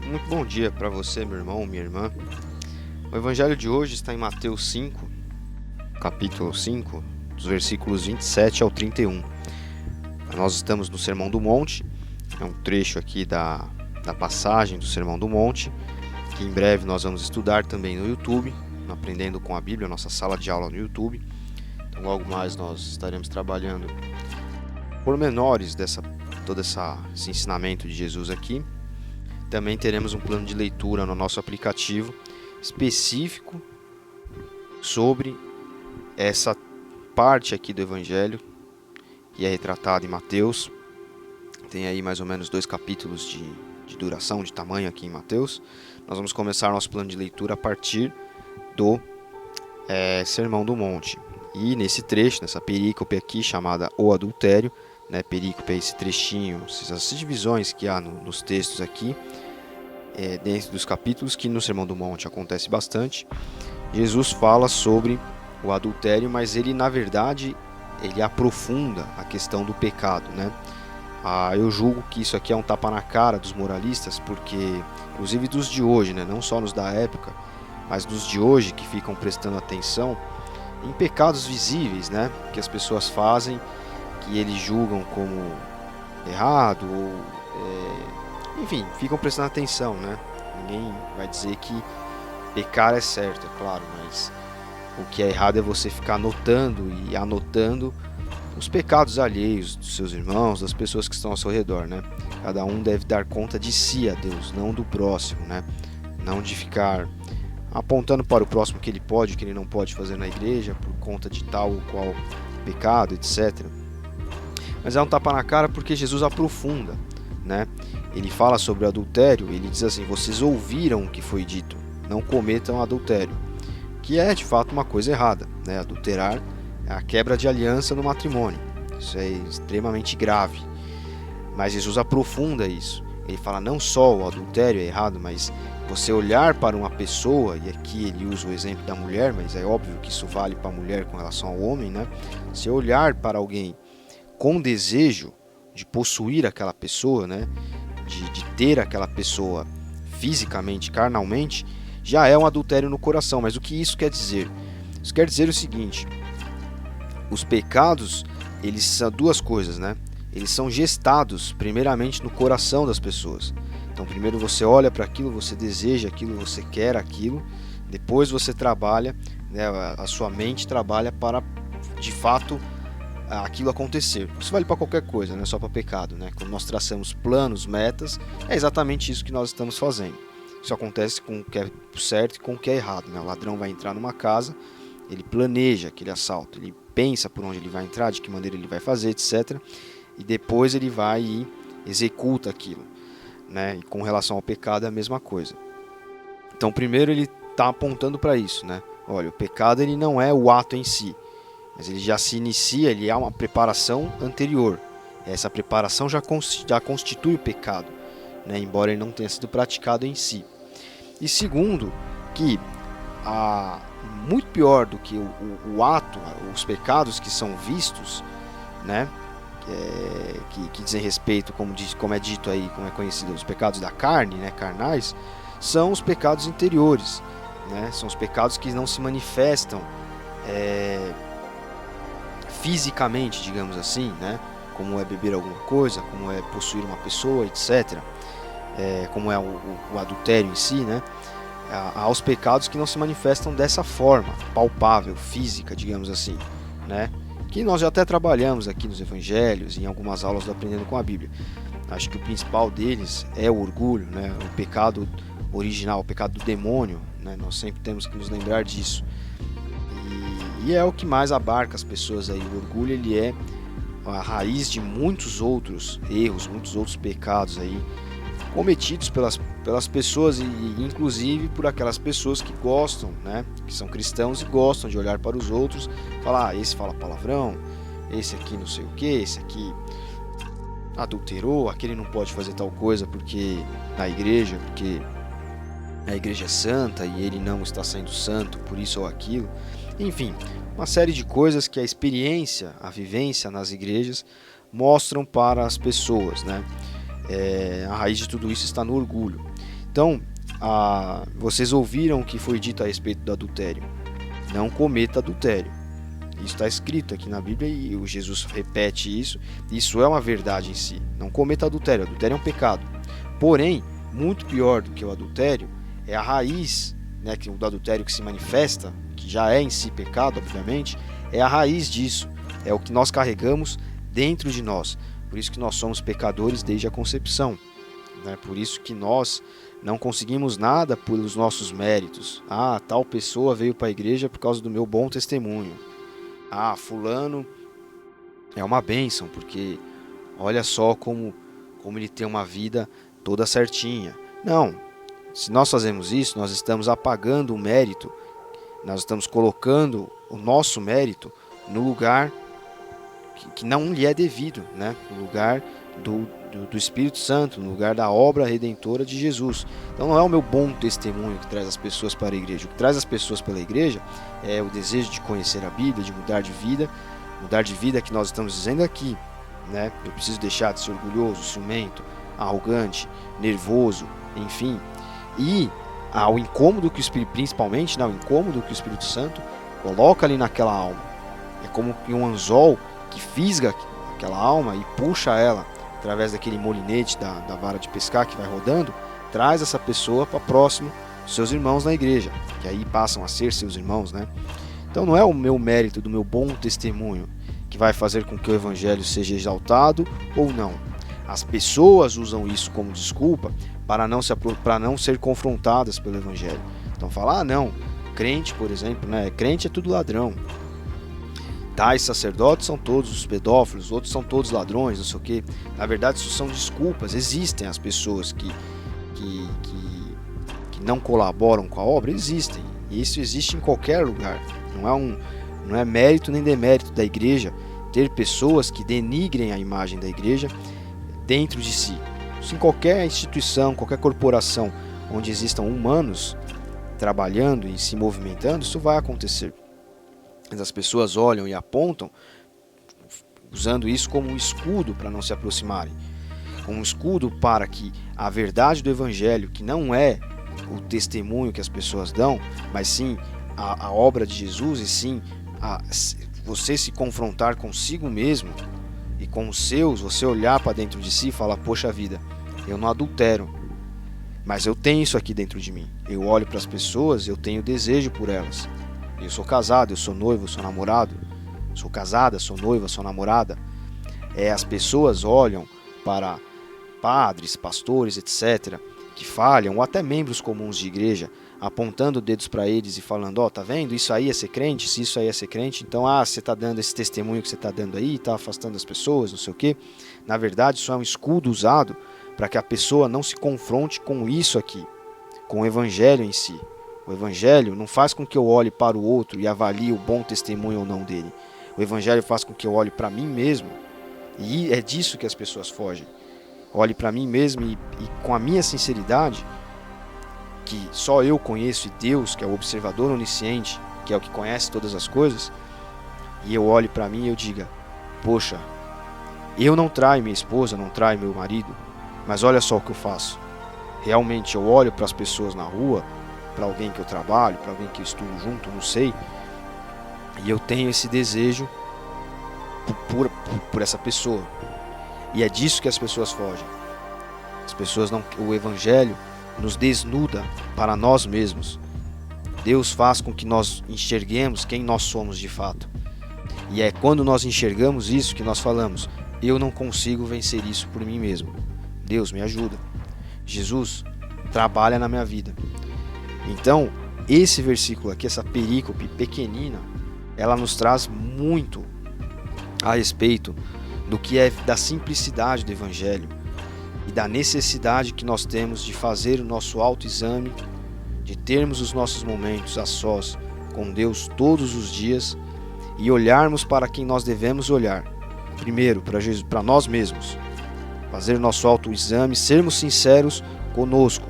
Muito bom dia para você, meu irmão, minha irmã. O evangelho de hoje está em Mateus 5, capítulo 5, dos versículos 27 ao 31. Nós estamos no Sermão do Monte, é um trecho aqui da passagem do Sermão do Monte, que em breve nós vamos estudar também no YouTube, no Aprendendo com a Bíblia, nossa sala de aula no YouTube. Então logo mais nós estaremos trabalhando pormenores todo esse ensinamento de Jesus aqui. Também teremos um plano de leitura no nosso aplicativo específico sobre essa parte aqui do Evangelho que é retratada em Mateus. Tem aí mais ou menos 2 capítulos de duração, de tamanho aqui em Mateus. Nós vamos começar nosso plano de leitura a partir do Sermão do Monte. E nesse trecho, nessa perícope aqui chamada O Adultério, perícope é esse trechinho, essas divisões que há nos textos aqui, dentro dos capítulos, que no Sermão do Monte acontece bastante. Jesus fala sobre o adultério, mas ele, na verdade, ele aprofunda a questão do pecado, eu julgo que isso aqui é um tapa na cara dos moralistas, porque, inclusive dos de hoje, não só nos da época, mas dos de hoje, que ficam prestando atenção em pecados visíveis, que as pessoas fazem, que eles julgam como errado, ou, enfim, ficam prestando atenção, Ninguém vai dizer que pecar é certo, é claro, mas o que é errado é você ficar anotando e anotando os pecados alheios dos seus irmãos, das pessoas que estão ao seu redor, Cada um deve dar conta de si a Deus, não do próximo, Não de ficar apontando para o próximo que ele pode, que ele não pode fazer na igreja, por conta de tal ou qual pecado, etc. Mas é um tapa na cara porque Jesus aprofunda, Ele fala sobre o adultério, ele diz assim: vocês ouviram o que foi dito, não cometam adultério, que é de fato uma coisa errada, Adulterar é a quebra de aliança no matrimônio, isso é extremamente grave. Mas Jesus aprofunda isso, ele fala não só o adultério é errado, mas você olhar para uma pessoa, e aqui ele usa o exemplo da mulher, mas é óbvio que isso vale para a mulher com relação ao homem, Você olhar para alguém com desejo de possuir aquela pessoa, de ter aquela pessoa fisicamente, carnalmente, já é um adultério no coração. Mas o que isso quer dizer? Isso quer dizer o seguinte: os pecados, eles são duas coisas, Eles são gestados primeiramente no coração das pessoas. Então primeiro você olha para aquilo, você deseja aquilo, você quer aquilo, depois você trabalha, a sua mente trabalha para, de fato, aquilo acontecer. Isso vale para qualquer coisa, não é só para pecado, Quando nós traçamos planos, metas, é exatamente isso que nós estamos fazendo. Isso acontece com o que é certo e com o que é errado, O ladrão vai entrar numa casa, ele planeja aquele assalto, ele pensa por onde ele vai entrar, de que maneira ele vai fazer, etc. E depois ele vai e executa aquilo, E com relação ao pecado é a mesma coisa. Então primeiro ele está apontando para isso, Olha, o pecado ele não é o ato em si, mas ele já se inicia, ele há uma preparação anterior. Essa preparação já constitui o pecado, embora ele não tenha sido praticado em si. E segundo, que muito pior do que o ato, os pecados que são vistos, que dizem respeito, como é dito aí, como é conhecido, os pecados da carne, carnais, são os pecados interiores, São os pecados que não se manifestam fisicamente, digamos assim, Como é beber alguma coisa, como é possuir uma pessoa, etc. Como é o adultério em si, Há os pecados que não se manifestam dessa forma, palpável, física, digamos assim, Que nós já até trabalhamos aqui nos evangelhos e em algumas aulas do Aprendendo com a Bíblia. Acho que o principal deles é o orgulho, O pecado original, o pecado do demônio, Nós sempre temos que nos lembrar disso. E é o que mais abarca as pessoas aí. O orgulho, ele é a raiz de muitos outros erros, muitos outros pecados aí, cometidos pelas pessoas, e inclusive por aquelas pessoas que gostam, que são cristãos e gostam de olhar para os outros, falar: esse fala palavrão, esse aqui não sei o que, esse aqui adulterou, aquele não pode fazer tal coisa porque a igreja é santa e ele não está sendo santo por isso ou aquilo. Enfim, uma série de coisas que a experiência, a vivência nas igrejas mostram para as pessoas, A raiz de tudo isso está no orgulho. Então, vocês ouviram o que foi dito a respeito do adultério. Não cometa adultério. Isso está escrito aqui na Bíblia e o Jesus repete isso. Isso é uma verdade em si. Não cometa adultério. Adultério é um pecado. Porém, muito pior do que o adultério é a raiz, né, do adultério que se manifesta, que já é em si pecado, obviamente, é a raiz disso. É o que nós carregamos dentro de nós. Por isso que nós somos pecadores desde a concepção. Né? Por isso que nós não conseguimos nada pelos nossos méritos. Tal pessoa veio para a igreja por causa do meu bom testemunho. Fulano é uma bênção, porque olha só como ele tem uma vida toda certinha. Não, se nós fazemos isso, nós estamos apagando o mérito, nós estamos colocando o nosso mérito no lugar que não lhe é devido, né? No lugar do Espírito Santo, no lugar da obra redentora de Jesus. Então não é o meu bom testemunho que traz as pessoas para a igreja. O que traz as pessoas para a igreja é o desejo de conhecer a Bíblia, de mudar de vida que nós estamos dizendo aqui, né? Eu preciso deixar de ser orgulhoso, ciumento, arrogante, nervoso, enfim. E ao incômodo que o Espírito, principalmente, o incômodo que o Espírito Santo coloca ali naquela alma. É como um anzol que fisga aquela alma e puxa ela através daquele molinete da vara de pescar que vai rodando, traz essa pessoa para próximo dos seus irmãos na igreja, que aí passam a ser seus irmãos, né? Então não é o meu mérito, do meu bom testemunho, que vai fazer com que o evangelho seja exaltado ou não. As pessoas usam isso como desculpa para não ser confrontadas pelo evangelho. Então fala, não, crente, por exemplo, né? Crente é tudo ladrão. Tais sacerdotes são todos os pedófilos, outros são todos ladrões, não sei o quê. Na verdade, isso são desculpas. Existem as pessoas que não colaboram com a obra, existem. E isso existe em qualquer lugar. Não é mérito nem demérito da igreja ter pessoas que denigrem a imagem da igreja dentro de si. Isso em qualquer instituição, qualquer corporação onde existam humanos trabalhando e se movimentando, isso vai acontecer. Mas as pessoas olham e apontam, usando isso como um escudo para não se aproximarem. Como um escudo para que a verdade do evangelho, que não é o testemunho que as pessoas dão, mas sim a obra de Jesus, e sim você se confrontar consigo mesmo e com os seus, você olhar para dentro de si e falar, poxa vida, eu não adultero, mas eu tenho isso aqui dentro de mim. Eu olho para as pessoas, eu tenho desejo por elas. Eu sou casado, eu sou noivo, eu sou namorado. Sou casada, sou noiva, sou namorada. As pessoas olham para padres, pastores, etc., que falham, ou até membros comuns de igreja, apontando dedos para eles e falando, tá vendo? Isso aí é ser crente? Se isso aí é ser crente, então, você está dando esse testemunho que você está dando aí, está afastando as pessoas, não sei o quê. Na verdade, isso é um escudo usado para que a pessoa não se confronte com isso aqui, com o evangelho em si. O evangelho não faz com que eu olhe para o outro e avalie o bom testemunho ou não dele. O evangelho faz com que eu olhe para mim mesmo. E é disso que as pessoas fogem. Olhe para mim mesmo e com a minha sinceridade, que só eu conheço, e Deus, que é o observador onisciente, que é o que conhece todas as coisas, e eu olhe para mim e eu diga, poxa, eu não traio minha esposa, não traio meu marido, mas olha só o que eu faço. Realmente eu olho para as pessoas na rua, para alguém que eu trabalho, para alguém que eu estudo junto, não sei, e eu tenho esse desejo por essa pessoa. E é disso que as pessoas fogem. As pessoas não, o evangelho nos desnuda para nós mesmos. Deus faz com que nós enxerguemos quem nós somos de fato. E é quando nós enxergamos isso que nós falamos, eu não consigo vencer isso por mim mesmo. Deus me ajuda. Jesus trabalha na minha vida. Então, esse versículo aqui, essa perícope pequenina, ela nos traz muito a respeito do que é da simplicidade do evangelho e da necessidade que nós temos de fazer o nosso autoexame, de termos os nossos momentos a sós com Deus todos os dias e olharmos para quem nós devemos olhar. Primeiro, para nós mesmos. Fazer o nosso autoexame, sermos sinceros conosco.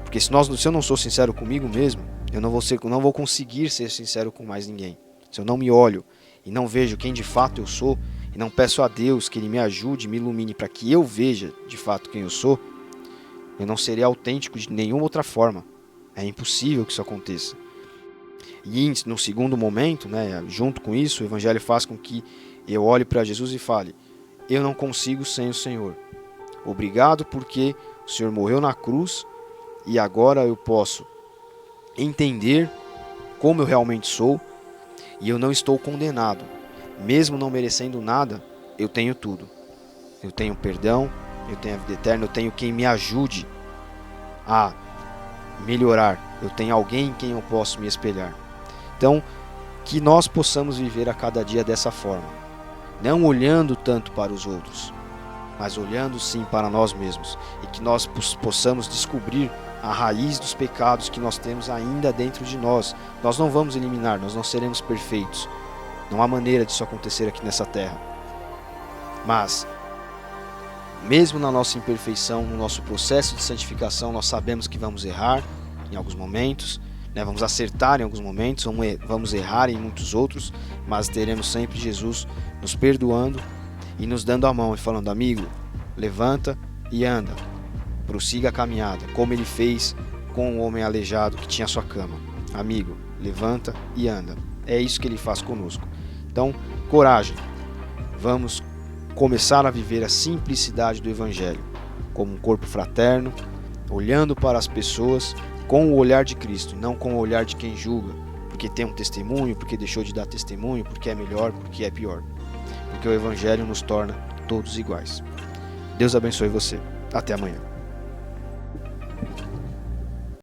Porque se eu não sou sincero comigo mesmo, eu não vou conseguir ser sincero com mais ninguém. Se eu não me olho e não vejo quem de fato eu sou, e não peço a Deus que Ele me ajude, me ilumine para que eu veja de fato quem eu sou, Eu não serei autêntico de nenhuma outra forma. É impossível que isso aconteça. E no segundo momento, né, junto com isso, o Evangelho faz com que eu olhe para Jesus e fale: eu não consigo sem o Senhor. Obrigado porque o Senhor morreu na cruz e agora eu posso entender como eu realmente sou e eu não estou condenado. Mesmo não merecendo nada, eu tenho tudo. Eu tenho perdão, eu tenho a vida eterna, eu tenho quem me ajude a melhorar. Eu tenho alguém em quem eu posso me espelhar. Então, que nós possamos viver a cada dia dessa forma. Não olhando tanto para os outros, mas olhando sim para nós mesmos. E que nós possamos descobrir a raiz dos pecados que nós temos ainda dentro de nós. Nós não vamos eliminar, nós não seremos perfeitos. Não há maneira disso acontecer aqui nessa terra. Mas, mesmo na nossa imperfeição, no nosso processo de santificação, nós sabemos que vamos errar em alguns momentos, né? Vamos acertar em alguns momentos, vamos errar em muitos outros, mas teremos sempre Jesus nos perdoando e nos dando a mão e falando: amigo, levanta e anda, prossiga a caminhada, como ele fez com o homem aleijado que tinha sua cama. Amigo, levanta e anda. É isso que ele faz conosco. Então, coragem. Vamos começar a viver a simplicidade do Evangelho, como um corpo fraterno, olhando para as pessoas com o olhar de Cristo, não com o olhar de quem julga, porque tem um testemunho, porque deixou de dar testemunho, porque é melhor, porque é pior. Porque o Evangelho nos torna todos iguais. Deus abençoe você. Até amanhã.